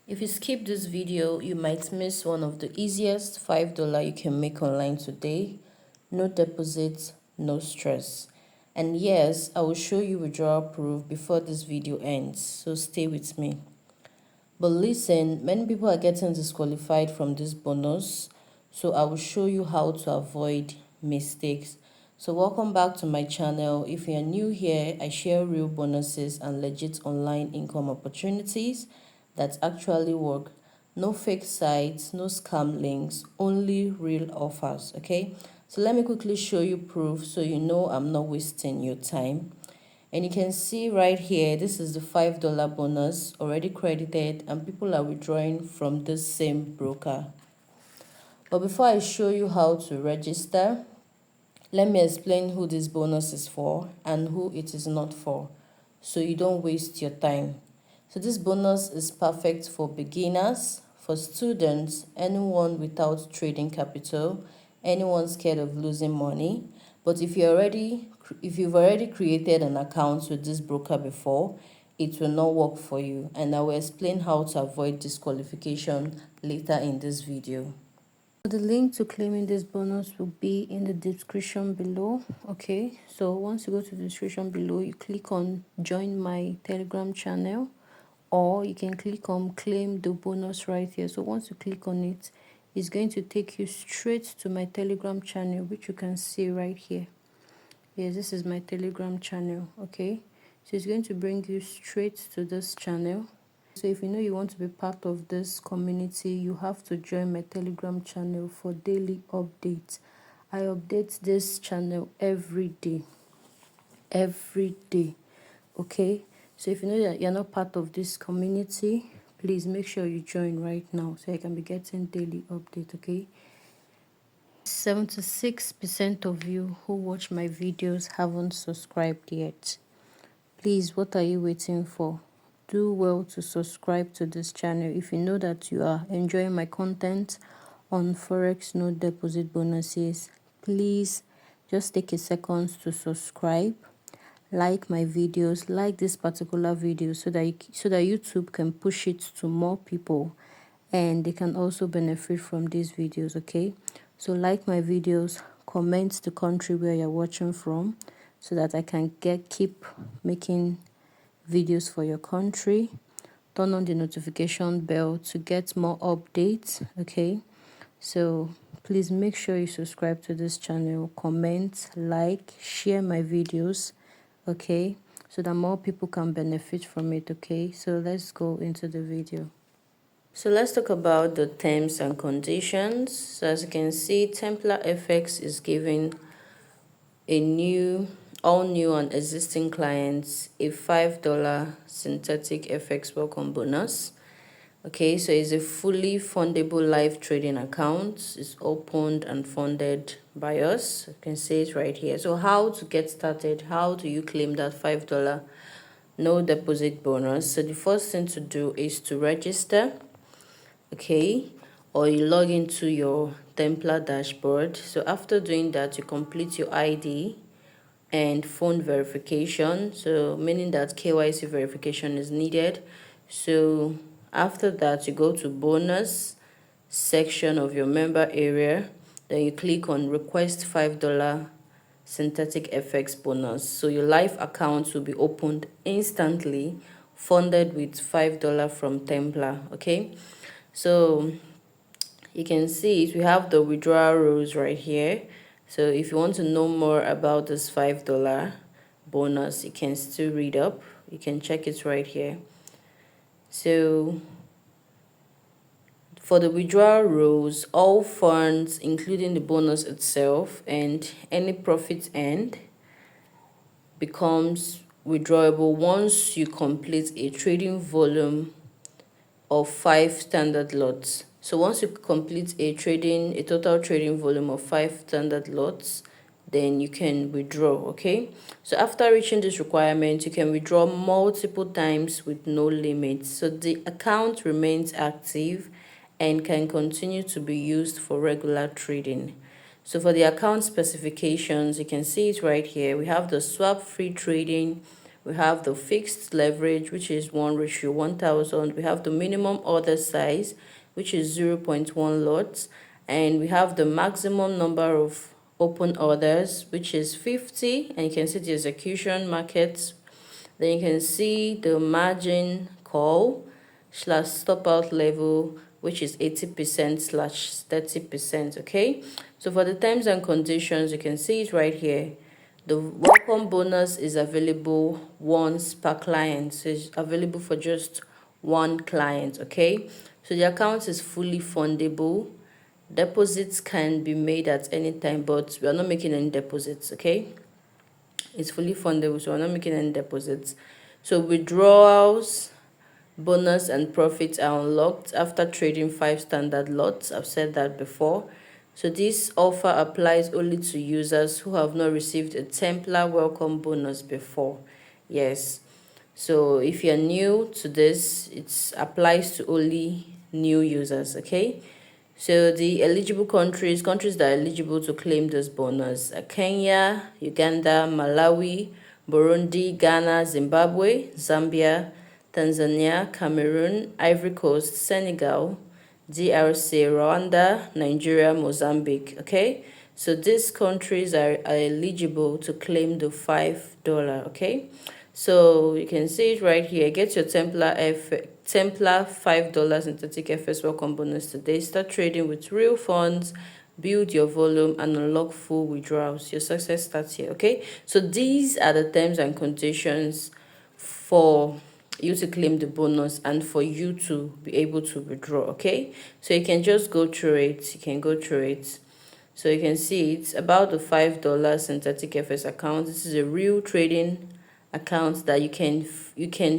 If you skip this video, you might miss one of the easiest $5 you can make online today. No deposit, no stress. And yes, I will show you withdrawal proof before this video ends, so stay with me. But listen, many people are getting disqualified from this bonus, so I will show you how to avoid mistakes. So welcome back to my channel. If you are new here, I share real bonuses and legit online income opportunities that actually work. No fake sites, no scam links, only real offers, okay? So let me quickly show you proof so you know I'm not wasting your time. And you can see right here, this is the $5 bonus already credited and people are withdrawing from this same broker. But before I show you how to register, let me explain who this bonus is for and who it is not for, so you don't waste your time. So this bonus is perfect for beginners, for students, anyone without trading capital, anyone scared of losing money. But if you've already created an account with this broker before, it will not work for you, and I will explain how to avoid disqualification later in this video. The link to claiming this bonus will be in the description below. Okay, so once you go to the description below, you click on join my Telegram channel, or you can click on claim the bonus right here. So once you click on it, it's going to take you straight to my Telegram channel, which you can see right here. Yes, this is my Telegram channel. Okay, so it's going to bring you straight to this channel. So if you know you want to be part of this community, you have to join my Telegram channel for daily updates. I update this channel every day. Okay, so if you know that you're not part of this community, please make sure you join right now so you can be getting daily update. Okay, 76% of you who watch my videos haven't subscribed yet. Please, what are you waiting for? Do well to subscribe to this channel if you know that you are enjoying my content on Forex no deposit bonuses. Please just take a second to subscribe, like my videos, like this particular video so that YouTube can push it to more people and they can also benefit from these videos. Okay, so like my videos, comment the country where you're watching from so that I can keep making videos for your country. Turn on the notification bell to get more updates. Okay, so please make sure you subscribe to this channel, comment, like, share my videos. Okay, so that more people can benefit from it. Okay, so let's go into the video. So let's talk about the terms and conditions. So as you can see, Templar FX is giving all new and existing clients a $5 synthetic FX welcome bonus. Okay, so it's a fully fundable live trading account. It's opened and funded by us. You can see it right here. So how to get started? How do you claim that $5 no deposit bonus? So the first thing to do is to register. Okay, or you log into your Templar dashboard. So after doing that, you complete your ID and phone verification, so meaning that KYC verification is needed. So after that, you go to bonus section of your member area, then you click on request $5 synthetic FX bonus. So your live account will be opened instantly, funded with $5 from Templar. Okay, so you can see it. We have the withdrawal rules right here. So if you want to know more about this $5 bonus, you can still read up. You can check it right here. So for the withdrawal rules, all funds, including the bonus itself and any profit earned, becomes withdrawable once you complete a trading volume of 5 standard lots. So once you complete a total trading volume of 5 standard lots, then you can withdraw. Okay, so after reaching this requirement, you can withdraw multiple times with no limit. So the account remains active and can continue to be used for regular trading. So for the account specifications, you can see it right here. We have the swap free trading, We have the fixed leverage, which is 1:1000. We have the minimum order size, which is 0.1 lots. And we have the maximum number of open orders, which is 50. And you can see the execution markets. Then you can see the margin call / stop out level, which is 80% / 30%. Okay, so for the terms and conditions, you can see it right here. The welcome bonus is available once per client, so it's available for just one client. Okay, so the account is fully fundable. Deposits can be made at any time, but we are not making any deposits. Okay, it's fully fundable, so we're not making any deposits. So withdrawals, bonus, and profits are unlocked after trading 5 standard lots. I've said that before. So this offer applies only to users who have not received a Templar welcome bonus before. Yes, so if you're new to this, it applies to only new users. Okay, so the eligible countries that are eligible to claim this bonus are Kenya, Uganda, Malawi, Burundi, Ghana, Zimbabwe, Zambia, Tanzania, Cameroon, Ivory Coast, Senegal, DRC, Rwanda, Nigeria, Mozambique. Okay, so these countries are eligible to claim the $5. Okay, so you can see it right here. Get your Templar $5 in 30 FS welcome bonus today. Start trading with real funds, build your volume, and unlock full withdrawals. Your success starts here. Okay, so these are the terms and conditions for you to claim the bonus and for you to be able to withdraw. Okay, so you can just go through it. So you can see it's about the $5 in 30 FS account. This is a real trading account that you can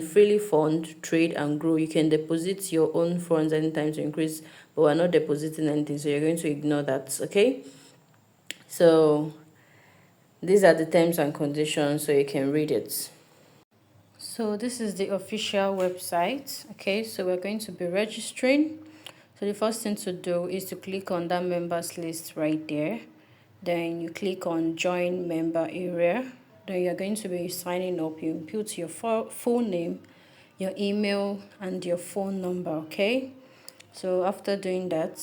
freely fund, trade, and grow. You can deposit your own funds anytime to increase, but we're not depositing anything, so you're going to ignore that. Okay, so these are the terms and conditions, so you can read it. So this is the official website. Okay, so we're going to be registering. So the first thing to do is to click on that members list right there. Then you click on join member area. Then you're going to be signing up. You input your full name, your email, and your phone number. Okay, so after doing that,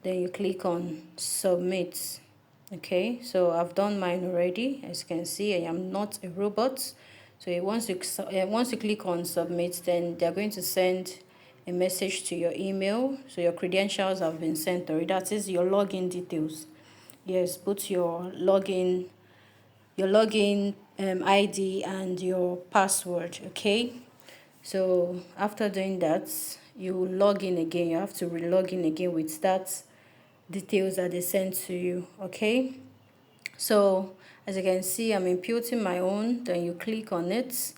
then you click on submit. Okay, so I've done mine already. As you can see, I am not a robot. So once you click on submit, then they're going to send a message to your email. So your credentials have been sent already. That is your login details. Yes, put your login ID and your password. Okay, so after doing that, you log in again. You have to re-log in again with that details that they sent to you. Okay, so as you can see, I'm imputing my own. Then you click on it,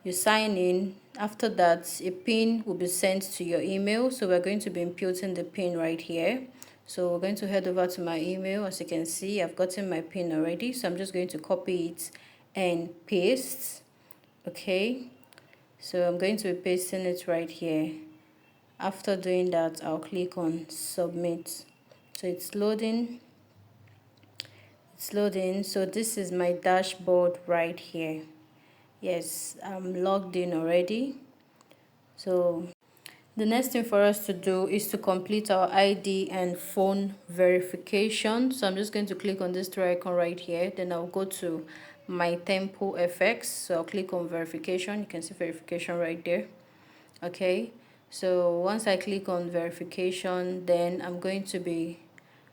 you sign in. After that, a pin will be sent to your email. So we're going to be imputing the pin right here. So we're going to head over to my email. As you can see, I've gotten my pin already, so I'm just going to copy it and paste. Okay, so I'm going to be pasting it right here. After doing that, I'll click on submit. So it's loading. So this is my dashboard right here. Yes, I'm logged in already. So the next thing for us to do is to complete our ID and phone verification. So I'm just going to click on this three icon right here. Then I'll go to my Tempo FX. So I'll click on verification. You can see verification right there. Okay, so once I click on verification, then I'm going to be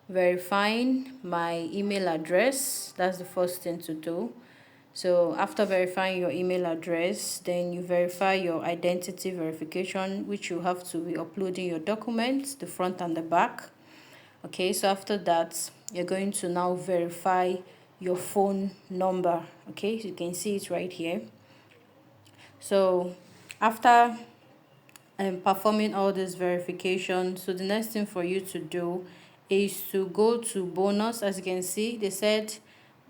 verifying my email address. That's the first thing to do. So after verifying your email address, then you verify your identity verification, which you have to be uploading your documents, the front and the back. Okay, so after that, you're going to now verify your phone number. Okay, so you can see it right here. So after performing all this verification, so the next thing for you to do is to go to bonus. As you can see, they said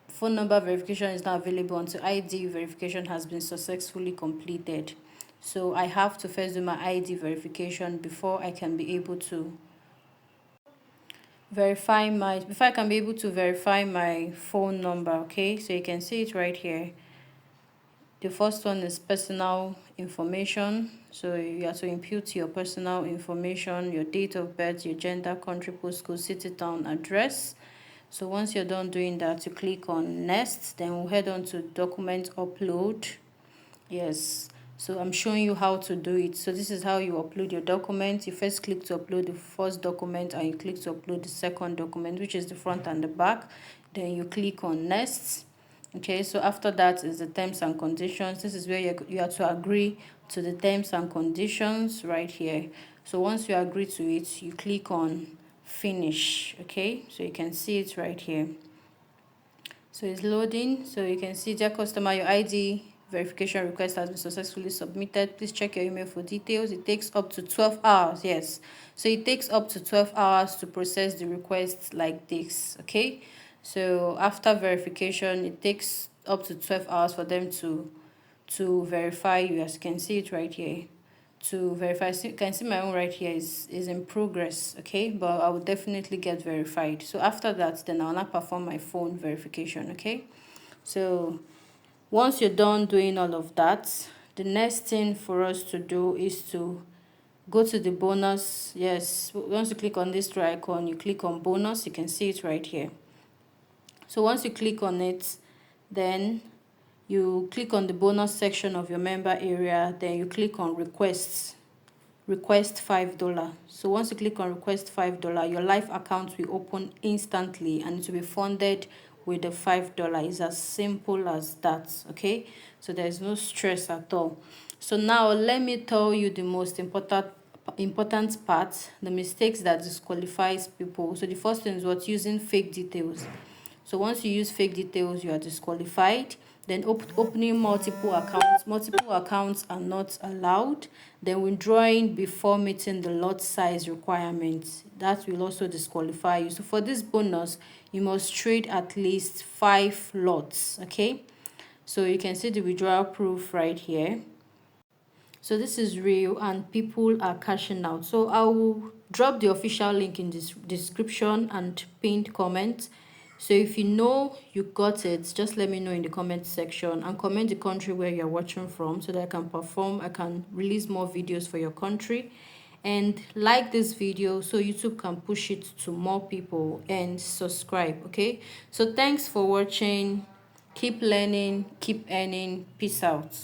phone number verification is not available until ID verification has been successfully completed. So I have to first do my ID verification before I can be able to verify my phone number. Okay, so you can see it right here. The first one is personal information. So you have to input your personal information, your date of birth, your gender, country, postcode, city, town, address. So once you're done doing that, you click on next. Then we'll head on to document upload. Yes, so I'm showing you how to do it. So this is how you upload your document. You first click to upload the first document, and you click to upload the second document, which is the front and the back. Then you click on next. Okay, so after that is the terms and conditions. This is where you have to agree to the terms and conditions right here. So once you agree to it, you click on finish. Okay, so you can see it right here. So it's loading. So you can see, dear customer, your ID verification request has been successfully submitted. Please check your email for details. It takes up to 12 hours. Yes, so it takes up to 12 hours to process the request like this. Okay, so after verification, it takes up to 12 hours for them to verify you. As you can see it right here, to verify. So you can see my own right here is in progress. Okay, but I will definitely get verified. So after that, then I'll not perform my phone verification. Okay, so once you're done doing all of that, the next thing for us to do is to go to the bonus. Yes, once you click on this try icon, you click on bonus. You can see it right here. So once you click on it, then you click on the bonus section of your member area. Then you click on request $5. So once you click on request $5, your live account will open instantly, and it will be funded with the $5. It's as simple as that. Okay, so there's no stress at all. So now let me tell you the most important part, the mistakes that disqualifies people. So the first thing is what? Using fake details. So once you use fake details, you are disqualified. Then opening multiple accounts are not allowed. Then withdrawing before meeting the lot size requirements, that will also disqualify you. So for this bonus, you must trade at least 5 lots. Okay, so you can see the withdrawal proof right here. So this is real and people are cashing out. So I will drop the official link in this description and pinned comment. So if you know you got it, just let me know in the comment section, and comment the country where you're watching from, so that I can release more videos for your country. And like this video so YouTube can push it to more people, and subscribe. Okay, so thanks for watching. Keep learning, keep earning. Peace out.